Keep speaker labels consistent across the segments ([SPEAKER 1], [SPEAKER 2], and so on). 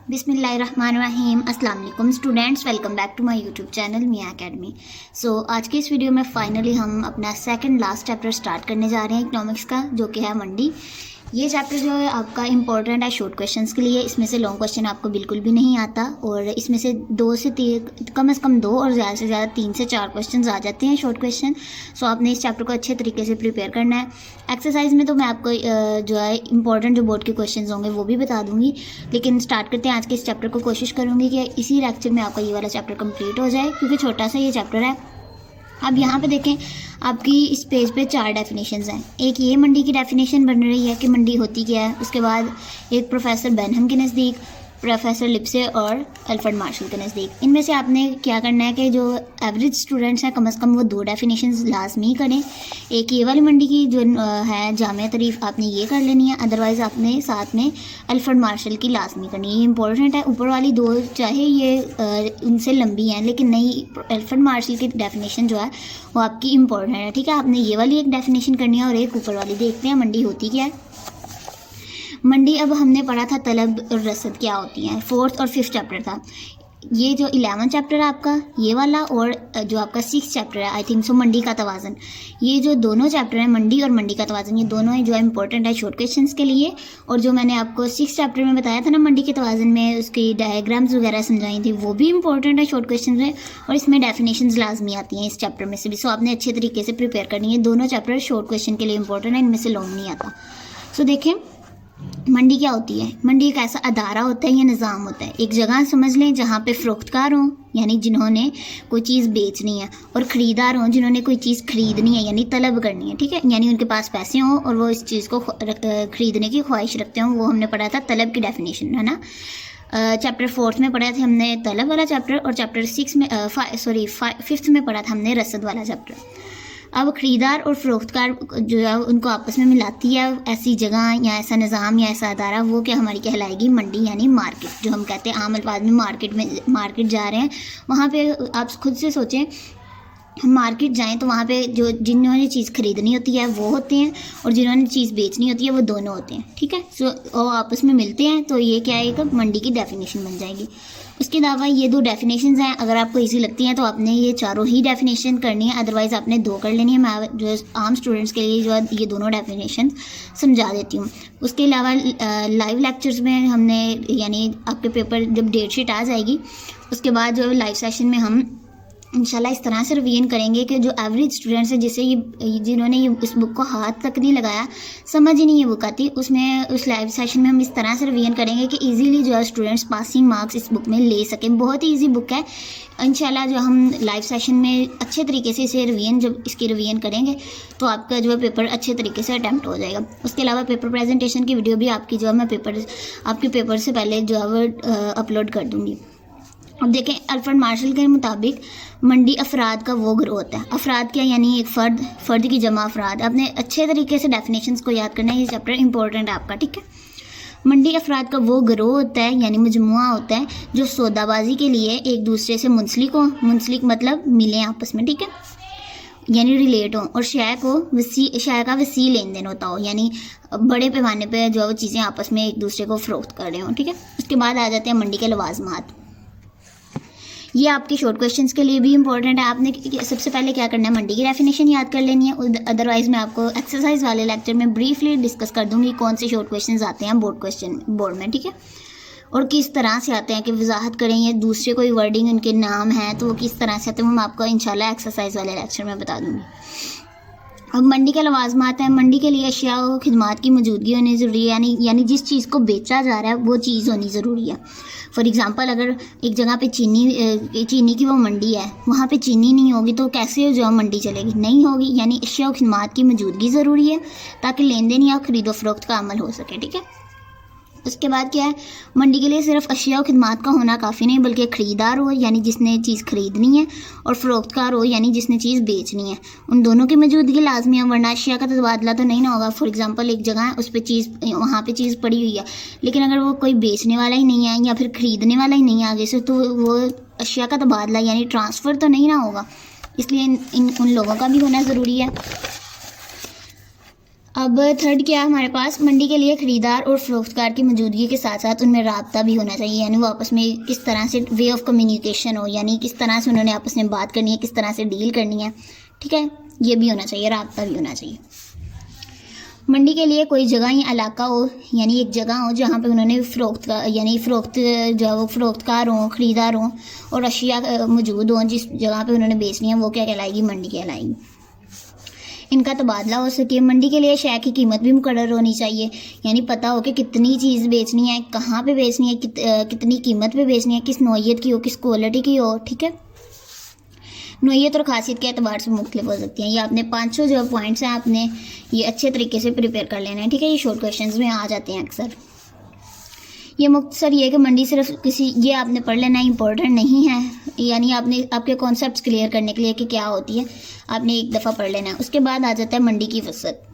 [SPEAKER 1] बिस्मिल्लाहिर्रहमानिर्रहीम। अस्सलाम वालेकुम students, welcome back to my YouTube channel Miyan academy. आज के इस वीडियो में फाइनली हम अपना सेकंड लास्ट चैप्टर स्टार्ट करने जा रहे हैं इकोनॉमिक्स का, जो कि है मंडी। ये चैप्टर जो है आपका इंपॉर्टेंट है शॉर्ट क्वेश्चंस के लिए। इसमें से लॉन्ग क्वेश्चन आपको बिल्कुल भी नहीं आता और इसमें से कम से कम दो और ज़्यादा से ज़्यादा 3 से 4 क्वेश्चंस आ जाते हैं शॉर्ट क्वेश्चन। सो आपने इस चैप्टर को अच्छे तरीके से प्रिपेयर करना है। एक्सरसाइज में तो मैं आपको जो है इंपॉर्टेंट जो बोर्ड के क्वेश्चन होंगे वो भी बता दूंगी, लेकिन स्टार्ट करते हैं आज के इस चैप्टर को। कोशिश करूँगी कि इसी लेक्चर में आपका ये वाला चैप्टर कंप्लीट हो जाए, क्योंकि छोटा सा ये चैप्टर है। अब यहाँ पे देखें, आपकी इस पेज पे 4 डेफिनेशंस हैं। एक ये मंडी की डेफिनेशन बन रही है कि मंडी होती क्या है। उसके बाद एक प्रोफेसर बेनहम के नज़दीक, प्रोफेसर लिप्से और अल्फ्रेड मार्शल के नज़दीक। इनमें से आपने क्या करना है कि जो एवरेज स्टूडेंट्स हैं कम से कम वो 2 डेफिनेशंस लाजमी करें। एक ये वाली मंडी की जो है जामिया तारीफ, आपने ये कर लेनी है। अदरवाइज़ आपने साथ में अल्फ्रेड मार्शल की लाजमी करनी है। ये इंपॉर्टेंट है। ऊपर वाली 2 चाहे ये उनसे लंबी हैं, लेकिन नहीं, अल्फ्रेड मार्शल की डेफिनेशन जो है वो आपकी इंपॉर्टेंट है। ठीक है, आपने ये वाली एक डेफिनेशन करनी है और एक ऊपर वाली। देखते हैं मंडी होती क्या है। मंडी, अब हमने पढ़ा था तलब और रसद क्या होती हैं, 4th और 5th चैप्टर था। ये जो 11th चैप्टर है आपका ये वाला, और जो आपका 6th चैप्टर है आई थिंक सो मंडी का तवाज़न, ये जो दोनों चैप्टर हैं मंडी और मंडी का तवाज़न, ये दोनों ही जो है इंपॉर्टेंट है शॉर्ट क्वेश्चंस के लिए। और जो मैंने आपको 6th चैप्टर में बताया था ना मंडी के तवाज़न में, उसकी डायग्राम्स वगैरह समझाई थी, वो भी इंपॉर्टेंट है शॉर्ट क्वेश्चन में। और इसमें डेफिनेशंस लाजमी आती हैं इस चैप्टर में से भी। सो आपने अच्छे तरीके से प्रिपेयर करनी है। दोनों चैप्टर शॉर्ट क्वेश्चन के लिए इंपॉर्टेंट है, इनमें से लॉन्ग नहीं आता। सो देखें मंडी क्या होती है। मंडी एक ऐसा अदारा होता है या निज़ाम होता है, एक जगह समझ लें जहाँ पे फ़रोख्तकार हों, यानी जिन्होंने कोई चीज़ बेचनी है, और ख़रीदार हों जिन्होंने कोई चीज़ ख़रीदनी है, यानी तलब करनी है। ठीक है, यानी उनके पास पैसे हों और वो इस चीज़ को ख़रीदने की ख्वाहिश रखते हों। वो हमने पढ़ा था तलब की डेफिनेशन, है ना। चैप्टर 4th में पढ़ा था हमने तलब वाला चैप्टर, और चैप्टर 5th में पढ़ा था हमने रसद वाला चैप्टर। अब ख़रीदार और फ़रोख्तकार जो है उनको आपस में मिलाती है ऐसी जगह या ऐसा निज़ाम या ऐसा अदारा, वो क्या हमारी कहलाएगी मंडी, यानी मार्केट, जो हम कहते हैं आम अल्फाज में मार्केट जा रहे हैं। वहाँ पे आप खुद से सोचें, हम मार्केट जाएं तो वहाँ पे जो जिन्होंने चीज़ ख़रीदनी होती है वो होते हैं, और जिन्होंने चीज़ बेचनी होती है वो दोनों होते हैं। ठीक है, सो वो आपस में मिलते हैं, तो ये क्या है, मंडी की डेफिनेशन बन जाएगी। उसके अलावा ये 2 डेफिनेशंस हैं, अगर आपको इजी लगती हैं तो आपने ये चारों ही डेफिनेशन करनी है, अदरवाइज़ आपने 2 कर लेनी है। मैं जो आम स्टूडेंट्स के लिए जो है ये दोनों डेफिनेशन समझा देती हूँ। उसके अलावा लाइव लेक्चर्स में हमने, यानी आपके पेपर जब डेट शीट आ जाएगी उसके बाद जो लाइव सेशन में हम इंशाल्लाह इस तरह से रिवीजन करेंगे कि जो एवरेज स्टूडेंट्स हैं, जिसे जिन्होंने इस बुक को हाथ तक नहीं लगाया, समझ ही नहीं ये बुक आती, उसमें उस लाइव सेशन में हम इस तरह से रिवीजन करेंगे कि इजीली जो है स्टूडेंट्स पासिंग मार्क्स इस बुक में ले सकें। बहुत ही ईजी बुक है। इंशाल्लाह जो हम लाइव सेशन में अच्छे तरीके से इसे जब इसकी रिवीजन करेंगे तो आपका जो है पेपर अच्छे तरीके से अटैम्प्ट हो जाएगा। उसके अलावा पेपर प्रेजेंटेशन की वीडियो भी आपकी जो है मैं आपके पेपर से पहले जो है वो अपलोड कर दूँगी। अब देखें, अल्फ्रेड मार्शल के मुताबिक मंडी अफराद का वो गिरोह होता है। अफराद क्या, यानी एक फ़र्द की जमा अफराद। आपने अच्छे तरीके से डेफिनेशंस को याद करना है, ये चैप्टर इंपॉर्टेंट है आपका। ठीक है, मंडी अफराद का वो गिरोह होता है, यानी मजमुआ होता है, जो सौदाबाजी के लिए एक दूसरे से मुंसलिक मतलब मिलें आपस में। ठीक है, यानी रिलेट हो, और शय का वसी लेन देन होता हो, यानी बड़े पैमाने पे जो वो चीज़ें आपस में एक दूसरे को फ़रोख्त कर रहे हो। ठीक है, उसके बाद आ जाते हैं मंडी के लवाजमात। ये आपके शॉर्ट क्वेश्चंस के लिए भी इंपॉर्टेंट है। आपने सबसे पहले क्या करना है, मंडी की डेफिनेशन याद कर लेनी है। अदरवाइज़ मैं आपको एक्सरसाइज वाले लेक्चर में ब्रीफली डिस्कस कर दूंगी कौन से शॉर्ट क्वेश्चंस आते हैं बोर्ड में। ठीक है, और किस तरह से आते हैं कि वजाहत करें, या दूसरे कोई वर्डिंग उनके नाम हैं तो वो किस तरह से आते हैं, वो मैं आपको इंशाल्लाह एक्सरसाइज वाले लेक्चर में बता दूँगी। अब मंडी के लवाजमात हैं। मंडी के लिए अशिया और खिदमात की मौजूदगी होनी ज़रूरी है, यानी जिस चीज़ को बेचा जा रहा है वो चीज़ होनी ज़रूरी है। फॉर एग्ज़ाम्पल, अगर एक जगह पे चीनी की वो मंडी है, वहाँ पे चीनी नहीं होगी तो कैसे जो मंडी चलेगी, नहीं होगी। यानी अशिया और खिदमात की मौजूदगी ज़रूरी है ताकि लेन देन या खरीदो फरोख्त का अमल हो सके। ठीक है, उसके बाद क्या है, मंडी के लिए सिर्फ अशिया और खिदमात का होना काफ़ी नहीं, बल्कि ख़रीदार हो, यानी जिसने चीज़ ख़रीदनी है, और फ़रोख्तकार हो, यानी जिसने चीज़ बेचनी है, उन दोनों की मौजूदगी लाजमी है, वरना अशिया का तबादला तो नहीं ना होगा। फॉर एग्जांपल, एक जगह है उस पर वहाँ पे चीज़ पड़ी हुई है, लेकिन अगर वो कोई बेचने वाला ही नहीं है या फिर ख़रीदने वाला ही नहीं है आगे से, तो वो अशिया का तबादला यानी ट्रांसफ़र तो नहीं ना होगा। इसलिए उन लोगों का भी होना ज़रूरी है। अब थर्ड क्या है हमारे पास, मंडी के लिए खरीदार और फरोख्तकार की मौजूदगी के साथ साथ उनमें राब्ता भी होना चाहिए, यानी वो आपस में किस तरह से वे ऑफ कम्युनिकेशन हो, यानी किस तरह से उन्होंने आपस में बात करनी है, किस तरह से डील करनी है, ठीक है, ये भी होना चाहिए, राब्ता भी होना चाहिए। मंडी के लिए कोई जगह या इलाका हो, यानी एक जगह हो जहाँ पे उन्होंने फ़रोख्त जो वो फ़रोख्तकार हों, ख़रीदार हों और अशिया मौजूद हों, जिस जगह पे उन्होंने बेचनी है वो क्या कहलाएगी, मंडी कहलाएगी। इनका तबादला हो सके। मंडी के लिए शय की कीमत भी मुकर्रर होनी चाहिए, यानी पता हो कि कितनी चीज़ बेचनी है, कहाँ पे बेचनी है, कितनी कीमत पे बेचनी है, किस नौइयत की हो, किस क्वालिटी की हो, ठीक है। नौइयत और खासियत के एतबार से मुख्तलिफ हो सकती हैं। ये आपने 500 जो पॉइंट्स हैं आपने ये अच्छे तरीके से प्रिपेयर कर लेना है, ठीक है। ये शॉर्ट क्वेश्चंस में आ जाते हैं अक्सर। ये मुख्तसर ये है कि मंडी सिर्फ किसी, ये आपने पढ़ लेना, इंपॉर्टेंट नहीं है, यानी आपने आपके कॉन्सेप्ट्स क्लियर करने के लिए कि क्या होती है आपने एक दफ़ा पढ़ लेना है। उसके बाद आ जाता है मंडी की वसअत।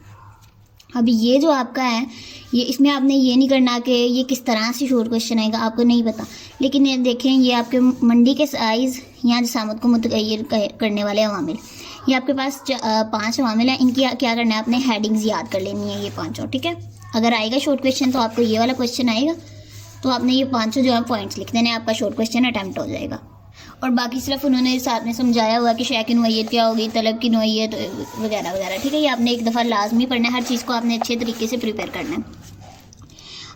[SPEAKER 1] अभी ये जो आपका है ये, इसमें आपने ये नहीं करना कि ये किस तरह से शॉर्ट क्वेश्चन आएगा, आपको नहीं पता, लेकिन ये देखें ये आपके मंडी के साइज़ या जसामत को मुतगय्यर करने वाले अवामिल, ये आपके पास 5 अवामिल हैं। इनकी क्या करना है, आपने हेडिंग्स याद कर लेनी है, ये 5, ठीक है। अगर आएगा शॉर्ट क्वेश्चन तो आपको ये वाला क्वेश्चन आएगा तो आपने ये 500 जो है पॉइंट्स लिख देने, आपका शॉर्ट क्वेश्चन अटैम्प्ट हो जाएगा। और बाकी सिर्फ उन्होंने साथ में समझाया हुआ कि शय की नौइयत क्या होगी, तलब की नौइयत वगैरह वगैरह, ठीक है। ये आपने एक दफ़ा लाजमी पढ़ना है, हर चीज़ को आपने अच्छे तरीके से प्रिपेयर करना है।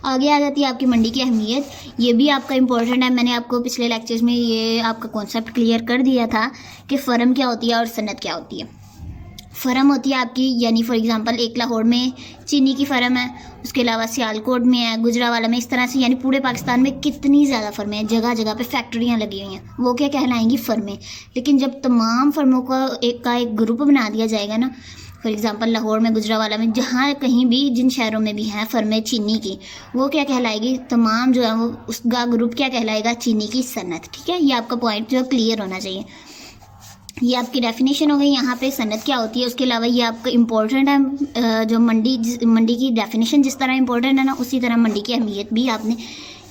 [SPEAKER 1] आगे आ जाती है आपकी मंडी की अहमियत। ये भी आपका इंपॉर्टेंट है, मैंने आपको पिछले लेक्चर्स में ये आपका कॉन्सेप्ट क्लियर कर दिया था कि फ़र्म क्या होती है और सनत क्या होती है। फ़र्म होती है आपकी, यानी फॉर एग्जांपल एक लाहौर में चीनी की फ़र्म है, उसके अलावा सियालकोट में है, गुजरावाला में, इस तरह से यानी पूरे पाकिस्तान में कितनी ज़्यादा फ़र्में हैं, जगह जगह पे फैक्ट्रियाँ लगी हुई हैं, वो क्या कहलाएंगी, फ़र्में। लेकिन जब तमाम फ़र्मों का एक ग्रुप बना दिया जाएगा ना, फॉर एग्जांपल लाहौर में, गुजरावाला में, जहाँ कहीं भी जिन शहरों में भी हैं फ़र्में चीनी की, वो क्या कहलाएगी, तमाम जो है वो उसका ग्रुप क्या कहलाएगा, चीनी की सनत, ठीक है। ये आपका पॉइंट जो क्लियर होना चाहिए। ये आपकी डेफिनेशन हो गई यहाँ पे सनत क्या होती है। उसके अलावा ये आपका इम्पोर्टेंट है, जो मंडी की डेफिनेशन जिस तरह इम्पोर्टेंट है ना, उसी तरह मंडी की अहमियत भी आपने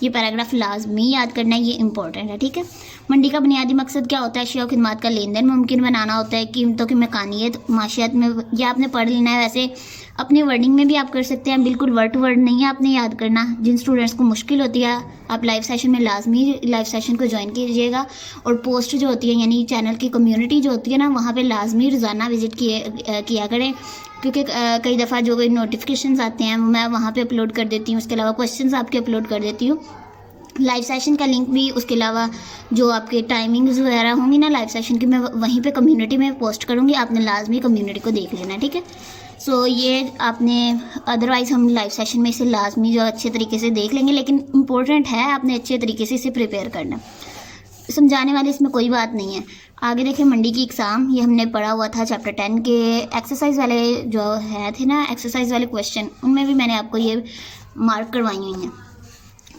[SPEAKER 1] ये पैराग्राफ लाजमी याद करना है, ये इंपॉर्टेंट है, ठीक है। मंडी का बुनियादी मकसद क्या होता है, अशिया और खिदमत का लेन देन मुमकिन बनाना होता है, कीमतों की मकानियत माशियत में, ये आपने पढ़ लेना है। वैसे अपनी वर्डिंग में भी आप कर सकते हैं, बिल्कुल वर्ड टू वर्ड नहीं है आपने याद करना। जिन स्टूडेंट्स को मुश्किल होती है आप लाइव सेशन में लाजमी लाइव सेशन को ज्वाइन कीजिएगा, और पोस्ट जो होती है यानी चैनल की कम्युनिटी जो होती है ना, वहाँ पे लाजमी रोज़ाना विजिट किया करें, क्योंकि कई दफ़ा जो कोई नोटिफिकेशंस आते हैं मैं वहाँ पे अपलोड कर देती हूँ। उसके अलावा क्वेश्चंस आपके अपलोड कर देती हूँ, लाइव सेशन का लिंक भी, उसके अलावा जो आपके टाइमिंग्स वगैरह होंगी ना लाइव सेशन की, मैं वहीं पे कम्युनिटी में पोस्ट करूँगी, आपने लाजमी कम्युनिटी को देख लेना है, ठीक है। सो ये आपने, अदरवाइज़ हम लाइव सेशन में इसे लाजमी जो अच्छे तरीके से देख लेंगे, लेकिन इम्पोर्टेंट है, आपने अच्छे तरीके से इसे प्रिपेयर करना। समझाने वाले इसमें कोई बात नहीं है। आगे देखें मंडी की एग्ज़ाम, ये हमने पढ़ा हुआ था चैप्टर 10 के एक्सरसाइज वाले जो है थे ना, एक्सरसाइज वाले क्वेश्चन, उनमें भी मैंने आपको ये मार्क करवाई हुई हैं।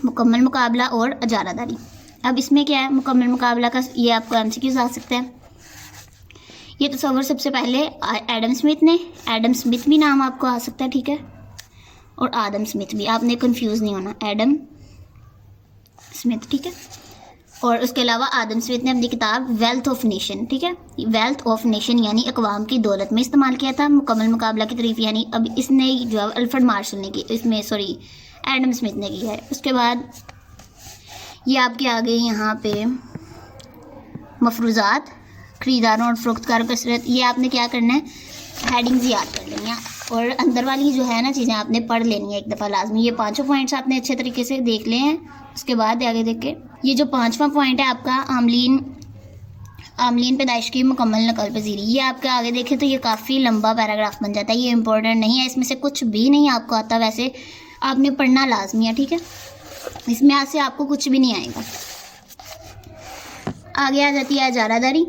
[SPEAKER 1] मुकम्मल मुकाबला और अजारादारी। अब इसमें क्या है, मुकम्मल मुकाबला का ये आपको एमसीक्यूज़ आ सकते हैं। ये तस्वर सबसे पहले एडम स्मिथ ने, एडम स्मिथ भी नाम आपको आ सकता है, ठीक है, और आदम स्मिथ भी, आपने कंफ्यूज नहीं होना, एडम स्मिथ, ठीक है। और उसके अलावा आदम स्मिथ ने अपनी किताब वेल्थ ऑफ नेशन, ठीक है, वेल्थ ऑफ नेशन यानी अक़वाम की दौलत में इस्तेमाल किया था। मुकम्मल मुकाबला की तारीफ यानी अब इसने जो है अल्फ्रेड मार्शल ने की, इसमें सॉरी एडम स्मिथ ने की है। उसके बाद ये आपके आ गए यहाँ पे मफरूज़ात, ख़रीदारों और फ़रोख्तकारों की कसरत। ये आपने क्या करना है, हेडिंग्स याद कर लेनी है, और अंदर वाली जो है ना चीज़ें आपने पढ़ लेनी है एक दफ़ा लाजमी। ये 5 पॉइंट्स आपने अच्छे तरीके से देख लिए हैं। उसके बाद आगे देख के ये जो 5वां पॉइंट है आपका आमलीन पैदाइश की मुकम्मल नकल पजीरी, ये आपके आगे देखें तो ये काफ़ी लंबा पैराग्राफ बन जाता है। ये इंपॉर्टेंट नहीं है, इसमें से कुछ भी नहीं आपको आता, वैसे आपने पढ़ना लाजमी है, ठीक है। इसमें आज से आपको कुछ भी नहीं आएगा। आगे आ जाती है अजारादारी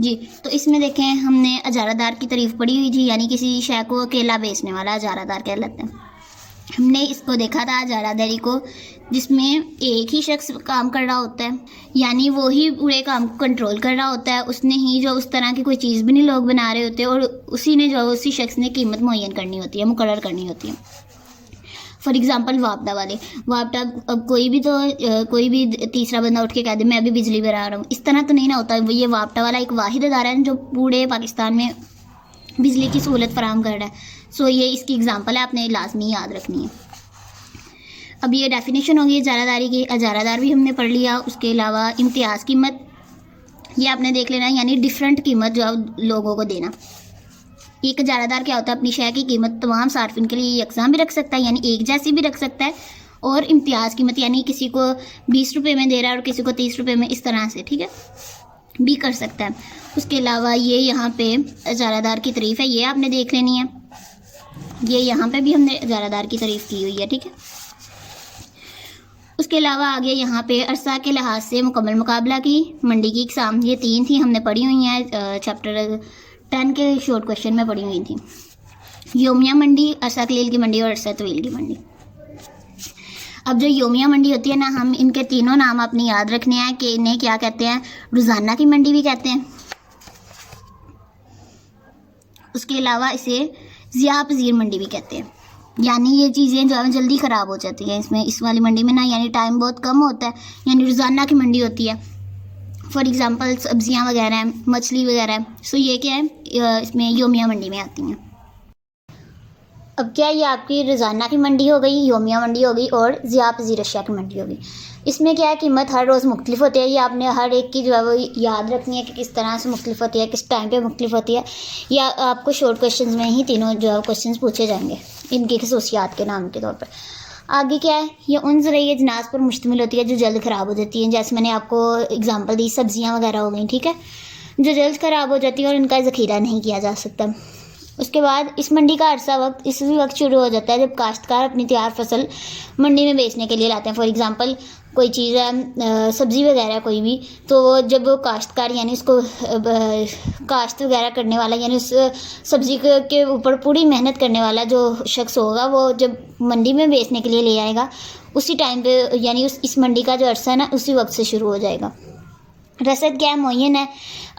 [SPEAKER 1] जी। तो इसमें देखें हमने अजारादार की तारीफ पढ़ी हुई थी, यानी किसी शय को अकेला बेचने वाला अजारादार कहलाते हैं। हमने इसको देखा था अजारादारी को, जिसमें एक ही शख्स काम कर रहा होता है, यानी वो ही पूरे काम को कंट्रोल कर रहा होता है, उसने ही जो उस तरह की कोई चीज़ भी नहीं लोग बना रहे होते, और उसी ने जो उसी शख्स ने कीमत मुअय्यन करनी होती है, मुकर्रर करनी होती है। फॉर एग्जांपल वापडा वाले, वापडा, अब कोई भी तीसरा बंदा उठ के कह दे मैं अभी बिजली बिल आ रहा हूँ, इस तरह तो नहीं ना होता। ये वापडा वाला एक वाहिद अदारा है जो पूरे पाकिस्तान में बिजली की सहूलत फराहम कर रहा है। सो ये इसकी एग्जांपल है, आपने लाजमी याद रखनी है। अब ये डेफिनेशन होगी इजारादारी की। इजारादार भी हमने पढ़ लिया। उसके अलावा इम्तियाज़ कीमत, ये आपने देख लेना, यानी डिफरेंट कीमत जो लोगों को देना। एक इजारादार क्या होता है, अपनी शय की कीमत तमाम सार्फिन के लिए यकसां भी रख सकता है, यानी एक जैसी भी रख सकता है। और इम्तियाज़ कीमत यानी किसी को 20 रुपये में दे रहा है और किसी को 30 रुपये में, इस तरह से, ठीक है, भी कर सकता है। उसके अलावा ये यहाँ पे इजारादार की तारीफ़ है, ये आपने देख लेनी है। ये यहाँ पे भी हमने इजारादार की तारीफ़ की हुई है, ठीक है। उसके अलावा आगे यहाँ पे अरसा के लिहाज से मुकम्मल मुकाबला की मंडी की इकसाम, ये 3 थी, हमने पढ़ी हुई हैं, चैप्टर 10 के शॉर्ट क्वेश्चन में पढ़ी हुई थी। योमिया मंडी, अरसा कलील की मंडी और अरसा तवील की मंडी। अब जो योमिया मंडी होती है ना, हम इनके तीनों नाम अपने याद रखने हैं कि इन्हें क्या कहते हैं, रोज़ाना की मंडी भी कहते हैं। उसके अलावा इसे ज़िया पज़ीर मंडी भी कहते हैं, यानी ये चीज़ें जो है जल्दी ख़राब हो जाती हैं इसमें, इस वाली मंडी में ना, यानी टाइम बहुत कम होता है, यानी रोज़ाना की मंडी होती है। फॉर एग्ज़ाम्पल सब्ज़ियाँ वगैरह हैं, मछली वगैरह है, सो ये क्या है, इसमें योमिया मंडी में आती हैं। अब क्या, ये आपकी रोज़ाना की मंडी हो गई, योमिया मंडी हो गई और ज़िया पज़ीर अशिया की मंडी हो गई। इसमें क्या है, कीमत हर रोज़ मुख्तलिफ होती है। ये आपने हर एक की जो है वो याद रखनी है कि किस तरह से मुख्तलिफ होती है, किस टाइम पे मुख्तलिफ होती है। या आपको शॉर्ट क्वेश्चंस में ही तीनों जो है क्वेश्चंस पूछे जाएंगे इनकी खसूसियात के नाम के तौर पर। आगे क्या है, ये उन ज़रिए अजनास पर मुश्तमिल होती है जो जल्द ख़राब हो जाती हैं। जैसे मैंने आपको एग्जांपल दी, सब्ज़ियाँ वगैरह हो गई, ठीक है, जो जल्द ख़राब हो जाती है और इनका ज़ख़ीरा नहीं किया जा सकता। उसके बाद इस मंडी का अरसा वक्त इसी वक्त शुरू हो जाता है जब काश्तकार अपनी तैयार फसल मंडी में बेचने के लिए लाते हैं। फॉर एग्ज़ाम्पल कोई चीज़ है, सब्ज़ी वगैरह कोई भी, तो वो जब वो काश्तकार यानी उसको काश्त वगैरह करने वाला, यानी उस सब्ज़ी के ऊपर पूरी मेहनत करने वाला जो शख्स होगा, वो जब मंडी में बेचने के लिए ले आएगा, उसी टाइम पे, यानी इस मंडी का जो अरसा है ना, उसी वक्त से शुरू हो जाएगा। रसद क्या है, मुअय्यन है।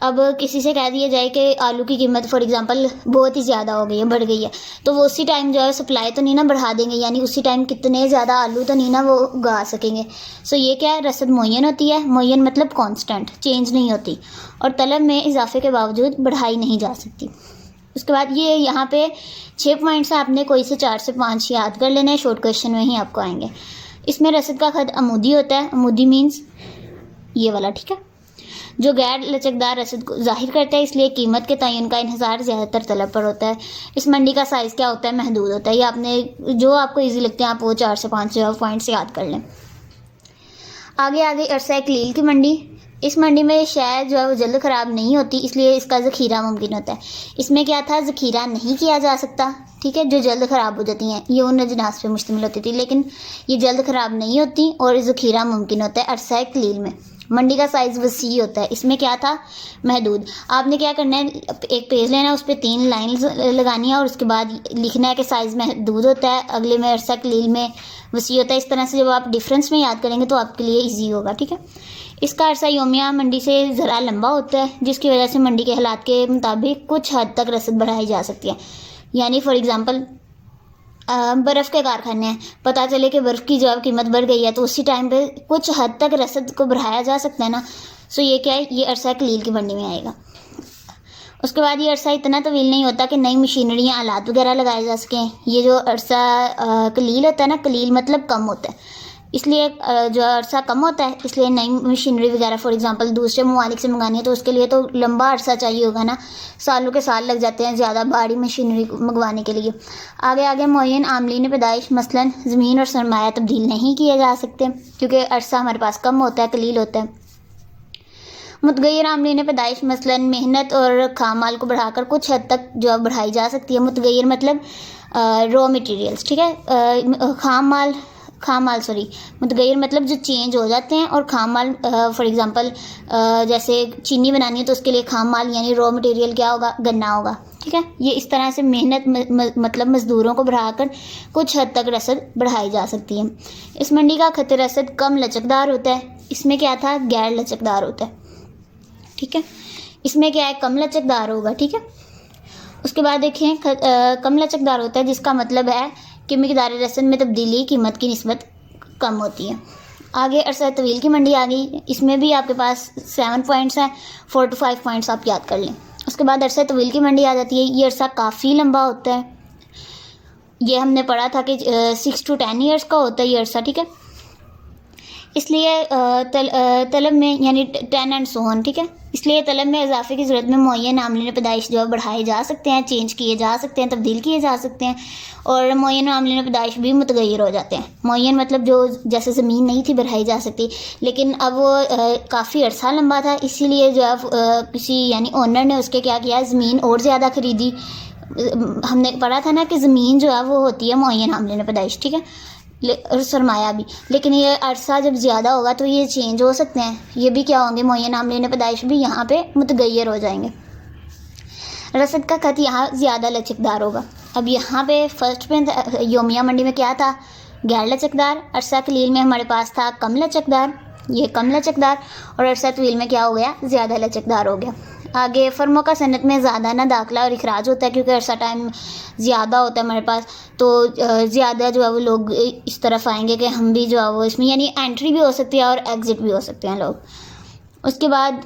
[SPEAKER 1] अब किसी से कह दिया जाए कि आलू की कीमत फॉर एग्जांपल बहुत ही ज़्यादा हो गई है, बढ़ गई है, तो वो उसी टाइम जो है सप्लाई तो नहीं ना बढ़ा देंगे, यानी उसी टाइम कितने ज़्यादा आलू तो नहीं ना वो उगा सकेंगे। सो ये क्या है, रसद मुअय्यन होती है। मुअय्यन मतलब कांस्टेंट, चेंज नहीं होती, और तलब में इजाफे के बावजूद बढ़ाई नहीं जा सकती। उसके बाद ये यहाँ पे 6 पॉइंट्स आपने कोई से 4 से 5 याद कर लेने हैं, शॉर्ट क्वेश्चन में ही आपको आएंगे। इसमें रसद का खत अमूदी होता है। अमूदी मीन्स ये वाला, ठीक है, जो गैर लचकदार रसद को जाहिर करता है, इसलिए कीमत के तयन का इन्हिसार ज़्यादातर तलब पर होता है। इस मंडी का साइज़ क्या होता है, महदूद होता है। ये आपने जो आपको इजी लगते हैं आप वो 4 से 5 पॉइंट्स याद कर लें। आगे अरसा कलील की मंडी। इस मंडी में शायद जो है वो जल्द ख़राब नहीं होती, इसलिए इसका ज़ख़ीरा मुमकिन होता है। इसमें क्या था, ज़ख़ीरा नहीं किया जा सकता, ठीक है, जो जल्द ख़राब हो जाती हैं, ये उन अजनास पे मुश्तमिल होती थी, लेकिन ये जल्द ख़राब नहीं होती और ज़ख़ीरा मुमकिन होता है अरसा कलील में। मंडी का साइज़ वसी होता है। इसमें क्या था, महदूद। आपने क्या करना है, एक पेज लेना है, उस पर 3 लाइन्स लगानी है और उसके बाद लिखना है कि साइज़ महदूद होता है, अगले में अरसा कलील में वसी होता है। इस तरह से जब आप डिफरेंस में याद करेंगे तो आपके लिए ईजी होगा, ठीक है। इसका अरसा योमिया मंडी से ज़रा लंबा होता है, जिसकी वजह से मंडी के हालात के मुताबिक कुछ हद तक रसद बढ़ाई जा सकती है। यानी फॉर एग्ज़ाम्पल बर्फ़ के कारखाने हैं, पता चले कि बर्फ़ की जो कीमत बढ़ गई है, तो उसी टाइम पे कुछ हद तक रसद को बढ़ाया जा सकता है ना। सो ये क्या है, ये अरसा कलील की मंडी में आएगा। उसके बाद ये अरसा इतना तवील नहीं होता कि नई मशीनरियाँ आलात वगैरह लगाए जा सकें। ये जो अरसा कलील होता है ना, कलील मतलब कम होता है, इसलिए जो अरसा कम होता है, इसलिए नई मशीनरी वगैरह फॉर एग्जांपल दूसरे ममालिक से मंगानी है तो उसके लिए तो लंबा अरसा चाहिए होगा ना, सालों के साल लग जाते हैं ज़्यादा भारी मशीनरी मंगवाने के लिए। आगे मुअय्यन आमलीन पैदाइश मसलन ज़मीन और सरमाया तब्दील नहीं किए जा सकते, क्योंकि अरसा हमारे पास कम होता है, कलील होता है। मुतगैर आमलीन पैदाइश मसलन मेहनत और खाम माल को बढ़ाकर कुछ हद तक जो बढ़ाई जा सकती है। मुतगैर मतलब रॉ मटेरियल्स, ठीक है, मुतगैर मतलब जो चेंज हो जाते हैं, और खाम माल फॉर एग्जांपल जैसे चीनी बनानी है तो उसके लिए खाम माल यानी रॉ मटेरियल क्या होगा, गन्ना होगा, ठीक है। ये इस तरह से मेहनत मतलब मज़दूरों को बढ़ाकर कुछ हद तक रसद बढ़ाई जा सकती है। इस मंडी का खत रसद कम लचकदार होता है। इसमें क्या था, गैर लचकदार होता है, ठीक है। इसमें क्या है, कम लचकदार होगा, ठीक है। उसके बाद देखें कम लचकदार होता है, जिसका मतलब है कि मिक़दार रसद में तब्दीली कीमत की निस्बत कम होती है। आगे अरसा तवील की मंडी आ गई। इसमें भी आपके पास 7 पॉइंट्स हैं, 4 to 5 पॉइंट्स आप याद कर लें। उसके उसके बाद अरसा तवील की मंडी आ जाती है। ये अरसा काफ़ी लंबा होता है, ये हमने पढ़ा था कि 6 to 10 ईयर्स का होता है ये अरसा, ठीक है। इसलिए तलब में यानी 10 एंड सो ऑन, ठीक है। इसलिए तलब में इजाफे की ज़रूरत में मुअय्यन आमलीन पैदाइश जो है बढ़ाए जा सकते हैं, चेंज किए जा सकते हैं, तब्दील किए जा सकते हैं, और मुअय्यन आमलीन पैदाइश भी मुतगय्यर हो जाते हैं। मुअय्यन मतलब जो जैसे ज़मीन नहीं थी बढ़ाई जा सकती, लेकिन अब वो काफ़ी अरसा लंबा था, इसीलिए जो है किसी यानी ओनर ने उसके क्या किया, ज़मीन और ज़्यादा ख़रीदी। हमने पढ़ा था ना कि ज़मीन जो है वो होती है मुअय्यन आमलीन पैदाइश, ठीक है, और सरमाया भी। लेकिन ये अरसा जब ज़्यादा होगा तो ये चेंज हो सकते हैं, ये भी क्या होंगे, मुअय्यन आमलीन पैदाइश भी यहाँ पे मुतगय्यर हो जाएंगे। रसद का खत यहाँ ज़्यादा लचकदार होगा। अब यहाँ पे फर्स्ट पे योमिया मंडी में क्या था, गैर लचकदार। अरसा कलील में हमारे पास था कम लचकदार, ये कम लचकदार, और अरसा तवील में क्या हो गया, ज़्यादा लचकदार हो गया। आगे फर्मों का सनत में ज़्यादा ना दाखिला और इखराज होता है, क्योंकि अरसा टाइम ज़्यादा होता है हमारे पास, तो ज़्यादा जो है वो लोग इस तरफ आएंगे कि हम भी जो है वो इसमें, यानी एंट्री भी हो सकती है और एग्ज़िट भी हो सकते हैं लोग। उसके बाद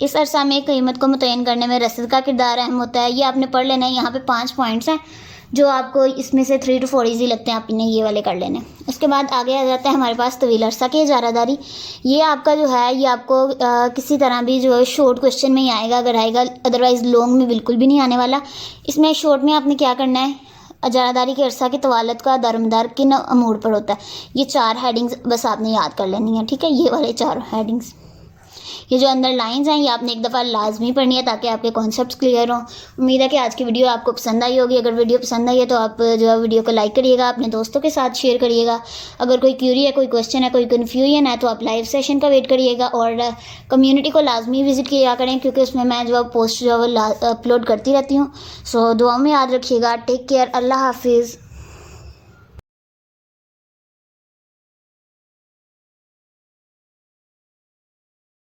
[SPEAKER 1] इस अरसा में कीमत को मुतय्यन करने में रसद का किरदार अहम होता है। ये आपने पढ़ लेना है, यहाँ पे 5 पॉइंट्स हैं जो आपको इसमें से 3 to 4 ईजी लगते हैं, आपने ये वाले कर लेने। उसके बाद आगे आ जाता है हमारे पास तवील अरसा की इजारादारी। ये आपका जो है ये आपको किसी तरह भी जो है शॉर्ट क्वेश्चन में ही आएगा अगर आएगा, अदरवाइज़ लॉन्ग में बिल्कुल भी नहीं आने वाला। इसमें शॉर्ट में आपने क्या करना है, इजारादारी के अरसा की तवालत का दरमदार किन अमूर पर होता है, ये 4 हेडिंग्स बस आपने याद कर लेनी है, ठीक है। ये वाले 4 हेडिंग्स, ये जो अंदर लाइंस हैं ये आपने एक दफ़ा लाजमी पढ़नी है ताकि आपके कॉन्सेप्ट्स क्लियर हों। उम्मीद है कि आज की वीडियो आपको पसंद आई होगी। अगर वीडियो पसंद आई है तो आप जो है वीडियो को लाइक करिएगा, अपने दोस्तों के साथ शेयर करिएगा। अगर कोई क्यूरी है, कोई क्वेश्चन है, कोई कन्फ्यूजन है तो आप लाइव सेशन का वेट करिएगा, और कम्युनिटी को लाजमी विजिट किया करें, क्योंकि उसमें मैं जो है पोस्ट जो है अपलोड करती रहती हूँ। सो दुआ में याद रखिएगा। टेक केयर, अल्लाह हाफिज़।